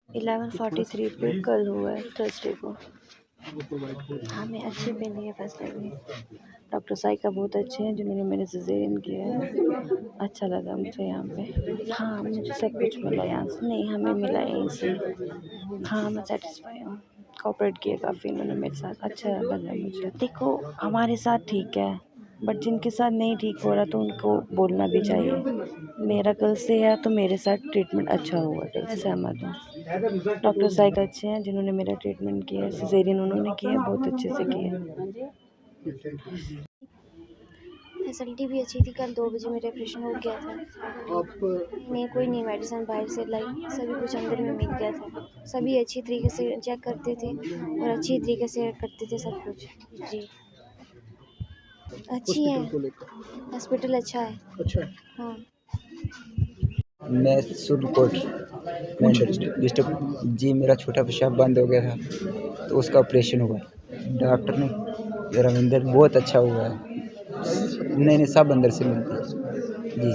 11:43 पे कल हुआ है थर्सडे को। हमें अच्छी मिली है फैसिलिटी। डॉक्टर साइका बहुत अच्छे हैं जिन्होंने मेरे सिजेरियन किया है। अच्छा लगा मुझे यहाँ पे। हाँ, मुझे सब कुछ मिला यहाँ से। नहीं, हमें मिला यहीं से। हाँ, मैं सेटिस्फाई हूँ। कोऑपरेट किया काफ़ी इन्होंने मेरे साथ, अच्छा लगा मुझे। देखो, हमारे साथ ठीक है, बट जिनके साथ नहीं ठीक हो रहा तो उनको बोलना भी चाहिए। मेरा कल से है तो मेरे साथ ट्रीटमेंट अच्छा हुआ है, मैं सहमत हूँ। डॉक्टर साइक अच्छे हैं जिन्होंने मेरा ट्रीटमेंट किया, सिजेरियन उन्होंने किया, बहुत अच्छे से किया। फैसिलिटी भी अच्छी थी। कल 2 बजे मेरा ऑपरेशन हो गया था। नहीं, कोई नहीं मेडिसिन बाहर से लाई, सभी कुछ अंदर में मिल गया था। सभी अच्छी तरीके से चेक करते थे और अच्छी तरीके से करते थे सब कुछ। जी, अच्छी है, हॉस्पिटल अच्छा है। अच्छा है। हाँ। मैं सुरकोट डिस्ट्रिक्ट जी, मेरा छोटा पेशाब बंद हो गया था तो उसका ऑपरेशन हुआ। डॉक्टर ने रविंदर बहुत अच्छा हुआ है। नहीं, सब अंदर से मिलती है जी।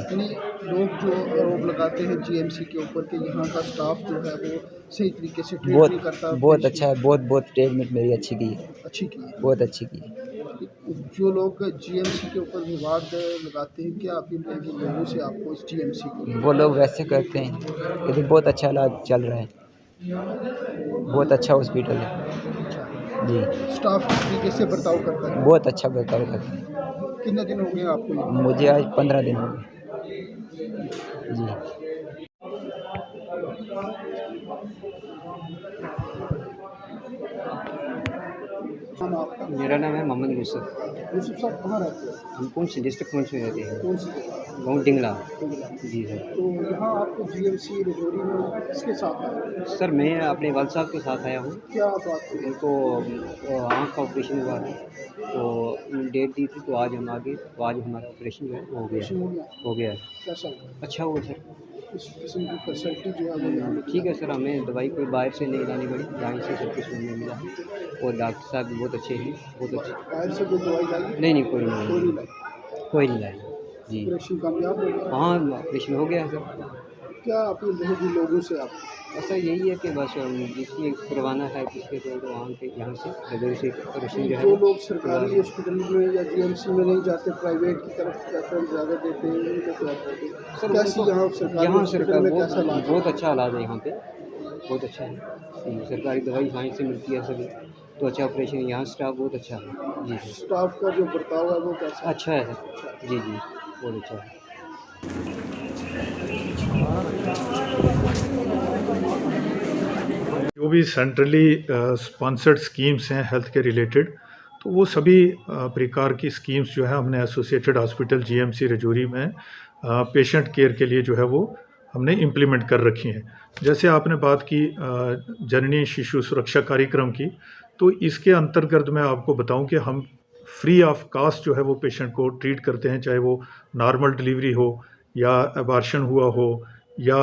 लोग जो आरोप लगाते हैं जीएमसी के ऊपर कि यहाँ का स्टाफ जो है वो सही तरीके से ट्रीट नहीं करता, बहुत अच्छा है। बहुत ट्रीटमेंट मेरी अच्छी की है, बहुत अच्छी की है। जो लोग जीएमसी के ऊपर विवाद लगाते हैं, क्या अपील करेंगे लोगों से आपको इस जीएमसी को? वो लोग वैसे करते हैं, लेकिन बहुत अच्छा इलाज चल रहा है, बहुत अच्छा हॉस्पिटल है जी। स्टाफ किस तरीके से बर्ताव करता है? बहुत अच्छा बर्ताव करते हैं। कितने दिन हो गए आपको? मुझे आज 15 दिन हो गए जी। मेरा नाम है मोहम्मद यूसुफ। यूसुफ साहब कहाँ रहते हैं? हम पुंछ डिस्ट्रिक्ट पुंछ में रहते हैं, कौन सी? गाँव डिंगला। जी सर। तो यहाँ आपको जीएमसी रजौरी में किसके साथ आए? सर मैं अपने वाल साहब के साथ आया हूँ। क्या बात है? इनको आँख का ऑपरेशन हुआ था तो डेट दी थी, तो आज हम आ गए, तो आज हमारा ऑपरेशन जो है हो गया है। कैसा? अच्छा हुआ सर। इस किस्म की फैसिलिटी जो है वो यहाँ ठीक है सर, हमें दवाई कोई बाहर से नहीं लानी पड़ी, यहाँ से सब कुछ हमें मिला है और डॉक्टर साहब भी बहुत अच्छे हैं, बहुत अच्छे। बाहर से कोई दवाई लाई? नहीं, कोई नहीं लाई जी। ऑपरेशन कामयाब हो गया? हाँ, ऑपरेशन हो गया है सर। क्या अपील रहेगी लोगों से आप? ऐसा यही है कि बस जिसकी करवाना है किसके तो वहाँ पे यहाँ से रजौरी से ऑपरेशन जो है जो लोग सरकारी हॉस्पिटल में या जीएमसी में नहीं जाते, प्राइवेट की तरफ प्रेफरेंस ज़्यादा देते हैं, उनको क्या कहते हैं? सर कैसी यहाँ सरकारी हॉस्पिटल में कैसा इलाज है? बहुत अच्छा इलाज है यहाँ पे, बहुत अच्छा है। सरकारी दवाई यहाँ से मिलती है सभी, तो अच्छा ऑपरेशन, यहाँ स्टाफ बहुत अच्छा है जी। स्टाफ का जो बर्ताव है वो कैसा? अच्छा है सर जी, बहुत अच्छा है। जो भी सेंट्रली स्पॉन्सर्ड स्कीम्स हैं हेल्थ के रिलेटेड, तो वो सभी प्रकार की स्कीम्स जो है हमने एसोसिएटेड हॉस्पिटल जीएमसी रजौरी में पेशेंट केयर के लिए जो है वो हमने इम्प्लीमेंट कर रखी हैं। जैसे आपने बात की जननी शिशु सुरक्षा कार्यक्रम की, तो इसके अंतर्गत मैं आपको बताऊं कि हम फ्री ऑफ कास्ट जो है वो पेशेंट को ट्रीट करते हैं, चाहे वो नॉर्मल डिलीवरी हो या अबॉर्शन हुआ हो या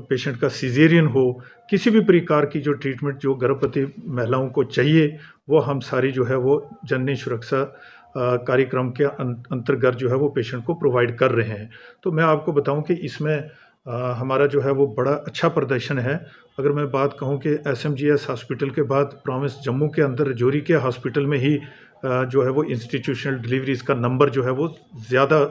पेशेंट का सिजेरियन हो, किसी भी प्रकार की जो ट्रीटमेंट जो गर्भवती महिलाओं को चाहिए वो हम सारी जो है वो जननी सुरक्षा कार्यक्रम के अंतर्गत जो है वो पेशेंट को प्रोवाइड कर रहे हैं। तो मैं आपको बताऊं कि इसमें हमारा जो है वो बड़ा अच्छा प्रदर्शन है। अगर मैं बात कहूं कि एसएमजीएस हॉस्पिटल के बाद प्रोविंस जम्मू के अंदर रजौरी के हॉस्पिटल में ही जो है वो इंस्टीट्यूशनल डिलीवरीज़ का नंबर जो है वो ज़्यादा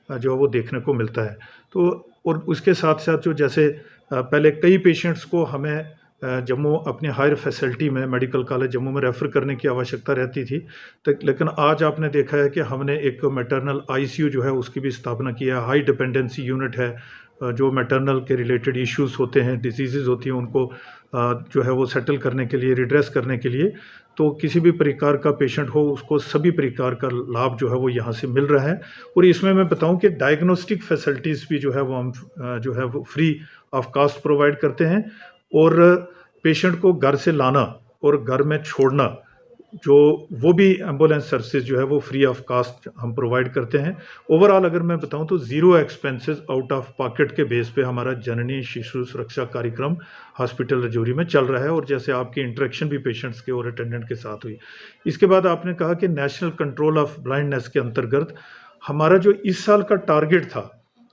जो है वो देखने को मिलता है। तो और उसके साथ साथ जो जैसे पहले कई पेशेंट्स को हमें जम्मू अपने हायर फैसिलिटी में मेडिकल कॉलेज जम्मू में रेफ़र करने की आवश्यकता रहती थी, तो लेकिन आज आपने देखा है कि हमने एक मैटरनल आईसीयू जो है उसकी भी स्थापना की है। हाई डिपेंडेंसी यूनिट है, जो मैटरनल के रिलेटेड इश्यूज़ होते हैं, डिजीज़ होती हैं, उनको जो है वो सेटल करने के लिए, रिड्रेस करने के लिए, तो किसी भी प्रकार का पेशेंट हो उसको सभी प्रकार का लाभ जो है वो यहाँ से मिल रहा है। और इसमें मैं बताऊं कि डायग्नोस्टिक फैसिलिटीज़ भी जो है वो हम जो है वो फ्री ऑफ कास्ट प्रोवाइड करते हैं। और पेशेंट को घर से लाना और घर में छोड़ना, जो वो भी एम्बुलेंस सर्विसेज जो है वो फ्री ऑफ कास्ट हम प्रोवाइड करते हैं। ओवरऑल अगर मैं बताऊं तो zero expenses out of pocket के बेस पे हमारा जननी शिशु सुरक्षा कार्यक्रम हॉस्पिटल रजौरी में चल रहा है। और जैसे आपकी इंटरेक्शन भी पेशेंट्स के और अटेंडेंट के साथ हुई। इसके बाद आपने कहा कि नेशनल कंट्रोल ऑफ ब्लाइंडनेस के अंतर्गत हमारा जो इस साल का टारगेट था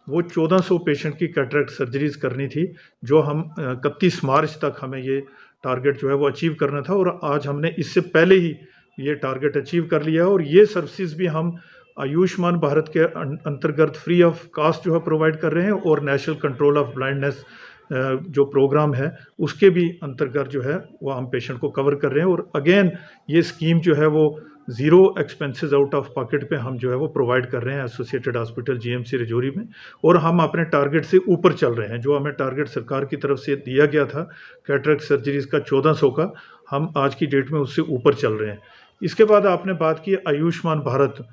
वो 1400 पेशेंट की कैटरेक्ट सर्जरीज करनी थी, जो हम 31 मार्च तक हमें ये टारगेट जो है वो अचीव करना था, और आज हमने इससे पहले ही ये टारगेट अचीव कर लिया। और ये सर्विसेज भी हम आयुष्मान भारत के अंतर्गत फ्री ऑफ कास्ट जो है प्रोवाइड कर रहे हैं, और नेशनल कंट्रोल ऑफ ब्लाइंडनेस जो प्रोग्राम है उसके भी अंतर्गत जो है वो हम पेशेंट को कवर कर रहे हैं। और अगेन ये स्कीम जो है वो zero expenses out of pocket पे हम जो है वो प्रोवाइड कर रहे हैं एसोसिएटेड हॉस्पिटल जीएमसी रजौरी में, और हम अपने टारगेट से ऊपर चल रहे हैं। जो हमें टारगेट सरकार की तरफ से दिया गया था कैटरेक्ट सर्जरीज का 1400 का, हम आज की डेट में उससे ऊपर चल रहे हैं। इसके बाद आपने बात की आयुष्मान भारत,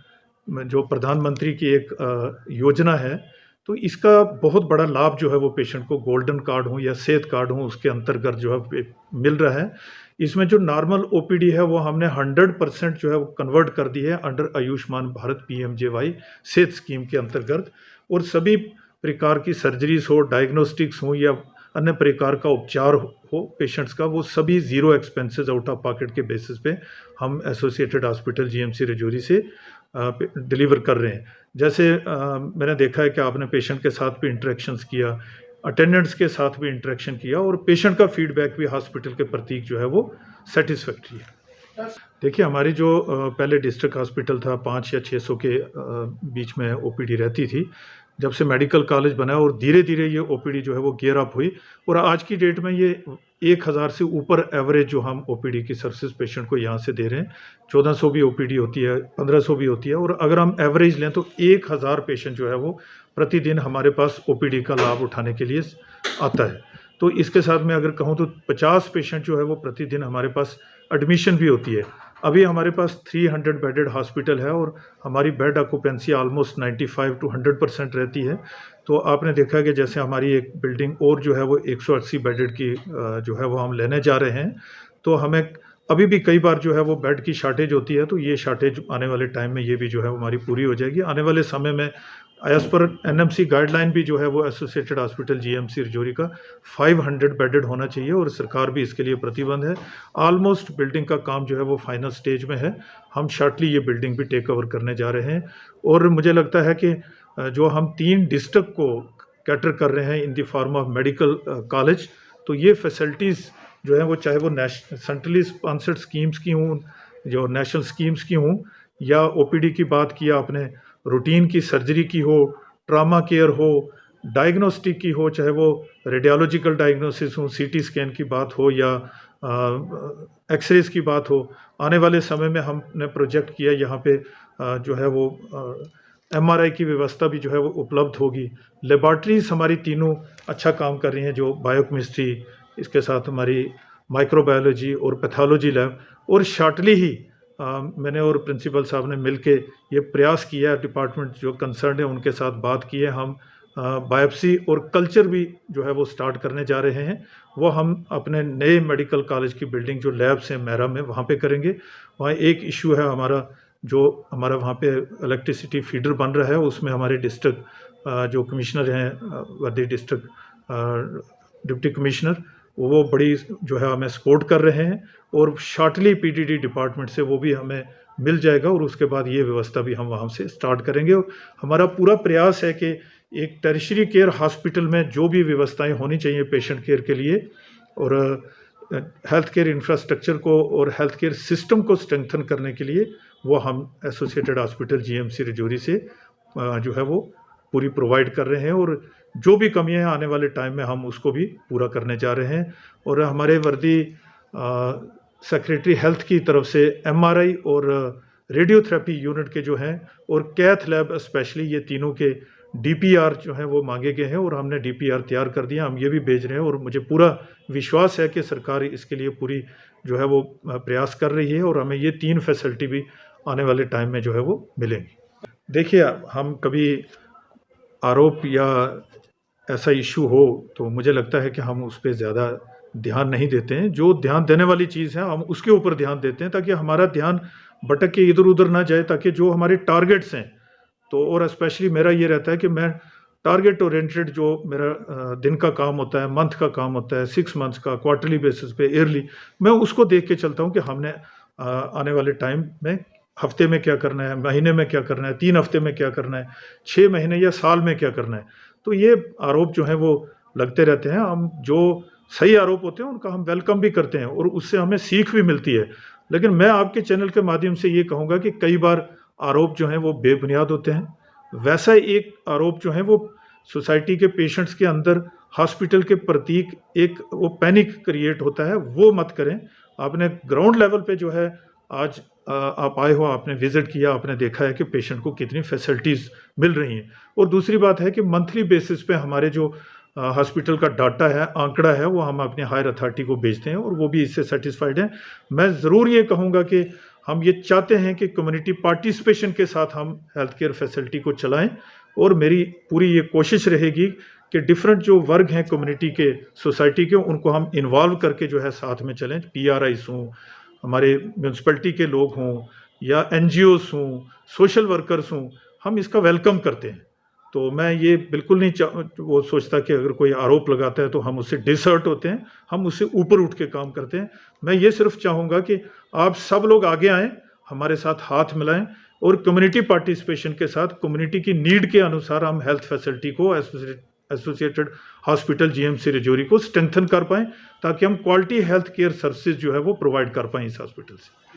जो प्रधानमंत्री की एक योजना है, तो इसका बहुत बड़ा लाभ जो है वो पेशेंट को गोल्डन कार्ड हो या सेहत कार्ड हो उसके अंतर्गत जो है मिल रहा है। इसमें जो नॉर्मल ओपीडी है वो हमने 100% जो है वो कन्वर्ट कर दी है अंडर आयुष्मान भारत पीएमजेवाई सेहत स्कीम के अंतर्गत, और सभी प्रकार की सर्जरीज हो, डायग्नोस्टिक्स हो या अन्य प्रकार का उपचार हो पेशेंट्स का, वो सभी zero expenses out of pocket के बेसिस पे हम एसोसिएटेड हॉस्पिटल जीएमसी रजौरी से डिलीवर कर रहे हैं। जैसे मैंने देखा है कि आपने पेशेंट के साथ भी इंटरेक्शंस किया, अटेंडेंट्स के साथ भी इंटरेक्शन किया, और पेशेंट का फीडबैक भी हॉस्पिटल के प्रतीक जो है वो सेटिस्फैक्ट्री है। देखिए, हमारी जो पहले डिस्ट्रिक्ट हॉस्पिटल था 500 या 600 के बीच में ओपीडी रहती थी। जब से मेडिकल कॉलेज बना और धीरे धीरे ये ओपीडी जो है वो गियर अप हुई, और आज की डेट में ये 1000 से ऊपर एवरेज जो हम ओपीडी की सर्विसेज पेशेंट को यहाँ से दे रहे हैं। 1400 भी ओपीडी होती है, 1500 भी होती है, और अगर हम एवरेज लें तो 1000 पेशेंट जो है वो प्रतिदिन हमारे पास ओपीडी का लाभ उठाने के लिए आता है। तो इसके साथ मैं अगर कहूँ तो 50 पेशेंट जो है वो प्रतिदिन हमारे पास एडमिशन भी होती है। अभी हमारे पास 300 बेडेड हॉस्पिटल है और हमारी बेड ऑक्यूपेंसी ऑलमोस्ट 95 to 100% रहती है। तो आपने देखा कि जैसे हमारी एक बिल्डिंग और जो है वो 180 बेडेड की जो है वो हम लेने जा रहे हैं, तो हमें अभी भी कई बार जो है वो बेड की शार्टेज होती है। तो ये शार्टेज आने वाले टाइम में ये भी जो है हमारी पूरी हो जाएगी। आने वाले समय में एज पर एनएमसी गाइडलाइन भी जो है वो एसोसिएटेड हॉस्पिटल जीएमसी रजौरी का 500 बेडेड होना चाहिए, और सरकार भी इसके लिए प्रतिबद्ध है। ऑलमोस्ट बिल्डिंग का काम जो है वो फाइनल स्टेज में है। हम शॉर्टली ये बिल्डिंग भी टेक ओवर करने जा रहे हैं, और मुझे लगता है कि जो हम 3 डिस्ट्रिक्ट को कैटर कर रहे हैं in the form of medical college, तो ये फैसिलिटीज़ जो है वो चाहे वो सेंट्रली स्पॉन्सर्ड स्कीम्स की हों, जो नेशनल स्कीम्स की हों, या ओपीडी की बात किया आपने, रूटीन की सर्जरी की हो, ट्रामा केयर हो, डायग्नोस्टिक की हो, चाहे वो रेडियोलॉजिकल डायग्नोसिस हो, सीटी स्कैन की बात हो या एक्सरेज की बात हो। आने वाले समय में हमने प्रोजेक्ट किया यहाँ पे जो है वो एमआरआई की व्यवस्था भी जो है वो उपलब्ध होगी। लेबॉर्ट्रीज हमारी तीनों अच्छा काम कर रही हैं, जो बायोकेमिस्ट्री, इसके साथ हमारी माइक्रोबायोलॉजी और पैथोलॉजी लैब, और शॉर्टली ही मैंने और प्रिंसिपल साहब ने मिलके ये प्रयास किया, डिपार्टमेंट जो कंसर्न है उनके साथ बात की है। हम बायोप्सी और कल्चर भी जो है वो स्टार्ट करने जा रहे हैं। वो हम अपने नए मेडिकल कॉलेज की बिल्डिंग जो लैब्स हैं मैरा में, वहाँ पे करेंगे। वहाँ एक इशू है हमारा, जो हमारा वहाँ पे इलेक्ट्रिसिटी फीडर बन रहा है, उसमें हमारे डिस्ट्रिक्ट जो कमिश्नर हैं, वर्दी डिस्ट्रिक्ट डिप्टी कमिश्नर, वो बड़ी जो है हमें सपोर्ट कर रहे हैं, और शॉर्टली पीडीडी डिपार्टमेंट से वो भी हमें मिल जाएगा, और उसके बाद ये व्यवस्था भी हम वहाँ से स्टार्ट करेंगे। और हमारा पूरा प्रयास है कि एक टर्शियरी केयर हॉस्पिटल में जो भी व्यवस्थाएं होनी चाहिए पेशेंट केयर के लिए, और हेल्थ केयर इंफ्रास्ट्रक्चर को और हेल्थ केयर सिस्टम को स्ट्रेंथन करने के लिए, वो हम एसोसिएटेड हॉस्पिटल जीएमसी रजौरी से जो है वो पूरी प्रोवाइड कर रहे हैं, और जो भी कमियां हैं आने वाले टाइम में हम उसको भी पूरा करने जा रहे हैं। और हमारे वर्दी सेक्रेटरी हेल्थ की तरफ से एमआरआई और रेडियोथेरेपी यूनिट के जो हैं, और कैथ लैब स्पेशली, ये तीनों के डीपीआर जो हैं वो मांगे गए हैं, और हमने डीपीआर तैयार कर दिया, हम ये भी भेज रहे हैं। और मुझे पूरा विश्वास है कि सरकार इसके लिए पूरी जो है वो प्रयास कर रही है, और हमें ये 3 फैसिलिटी भी आने वाले टाइम में जो है वो मिलेंगी। देखिए, हम कभी आरोप या ऐसा इशू हो तो मुझे लगता है कि हम उस पर ज़्यादा ध्यान नहीं देते हैं। जो ध्यान देने वाली चीज़ है हम उसके ऊपर ध्यान देते हैं, ताकि हमारा ध्यान भटक के इधर उधर ना जाए, ताकि जो हमारे टारगेट्स हैं, तो और स्पेशली मेरा ये रहता है कि मैं टारगेट ओरिएंटेड जो मेरा दिन का काम होता है, मंथ का काम होता है, 6 मंथ्स का, क्वार्टरली बेसिस पे, ईयरली, मैं उसको देख के चलता हूँ कि हमने आने वाले टाइम में हफ्ते में क्या करना है, महीने में क्या करना है, 3 हफ्ते में क्या करना है, 6 महीने या साल में क्या करना है। तो ये आरोप जो हैं वो लगते रहते हैं। हम जो सही आरोप होते हैं उनका हम वेलकम भी करते हैं और उससे हमें सीख भी मिलती है। लेकिन मैं आपके चैनल के माध्यम से ये कहूँगा कि कई बार आरोप जो हैं वो बेबुनियाद होते हैं। वैसा एक आरोप जो है वो सोसाइटी के पेशेंट्स के अंदर हॉस्पिटल के प्रतीक एक वो पैनिक क्रिएट होता है, वो मत करें। आपने ग्राउंड लेवल पे जो है आज आप आए हो, आपने विजिट किया, आपने देखा है कि पेशेंट को कितनी फैसिलिटीज़ मिल रही हैं। और दूसरी बात है कि मंथली बेसिस पे हमारे जो हॉस्पिटल का डाटा है, आंकड़ा है, वो हम अपने हायर अथॉरिटी को भेजते हैं और वो भी इससे सेटिस्फाइड हैं। मैं ज़रूर ये कहूँगा कि हम ये चाहते हैं कि कम्युनिटी पार्टिसिपेशन के साथ हम हेल्थ केयर फैसिलिटी को चलाएं और मेरी पूरी ये कोशिश रहेगी कि डिफरेंट जो वर्ग हैं कम्युनिटी के, सोसाइटी के, उनको हम इन्वॉल्व करके जो है साथ में चलें। PRIs हों, हमारे म्यूनसिपैलिटी के लोग हों या NGOs हों, सोशल वर्कर्स हों, हम इसका वेलकम करते हैं। तो मैं ये बिल्कुल नहीं वो सोचता कि अगर कोई आरोप लगाता है तो हम उससे डिसहर्ट होते हैं, हम उससे ऊपर उठ के काम करते हैं। मैं ये सिर्फ चाहूँगा कि आप सब लोग आगे आएँ, हमारे साथ हाथ मिलाएं और कम्युनिटी पार्टिसिपेशन के साथ कम्युनिटी की नीड के अनुसार हम हेल्थ फैसिलिटी को एसोसिएटेड हॉस्पिटल GMC रजौरी को स्ट्रेंथन कर पाएँ, ताकि हम क्वालिटी हेल्थ केयर सर्विसेज जो है वो प्रोवाइड कर पाएँ इस हॉस्पिटल से।